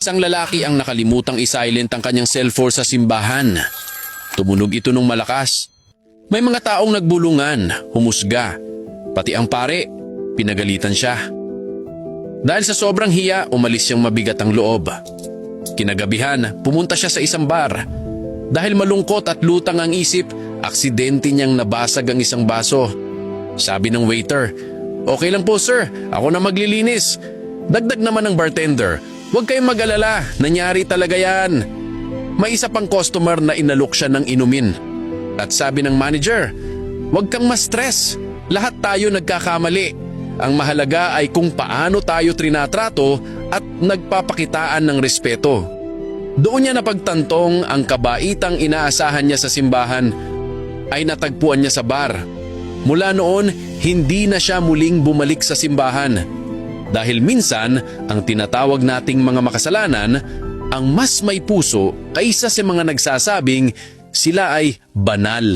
Isang lalaki ang nakalimutang isilent ang kanyang cellphone sa simbahan. Tumunog ito ng malakas. May mga taong nagbulungan, humusga. Pati ang pare, pinagalitan siya. Dahil sa sobrang hiya, umalis siyang mabigat ang loob. Kinagabihan, pumunta siya sa isang bar. Dahil malungkot at lutang ang isip, aksidente niyang nabasag ang isang baso. Sabi ng waiter, "Okay lang po sir, ako na maglilinis." Dagdag naman ng bartender, "Huwag kayong mag-alala, nangyari talaga yan." May isa pang customer na inalok siya ng inumin. At sabi ng manager, "Huwag kang ma-stress, lahat tayo nagkakamali. Ang mahalaga ay kung paano tayo trinatrato at nagpapakitaan ng respeto." Doon niya napagtantong ang kabaitang inaasahan niya sa simbahan ay natagpuan niya sa bar. Mula noon, hindi na siya muling bumalik sa simbahan. Dahil minsan, ang tinatawag nating mga makasalanan ang mas may puso kaysa sa mga nagsasabing sila ay banal.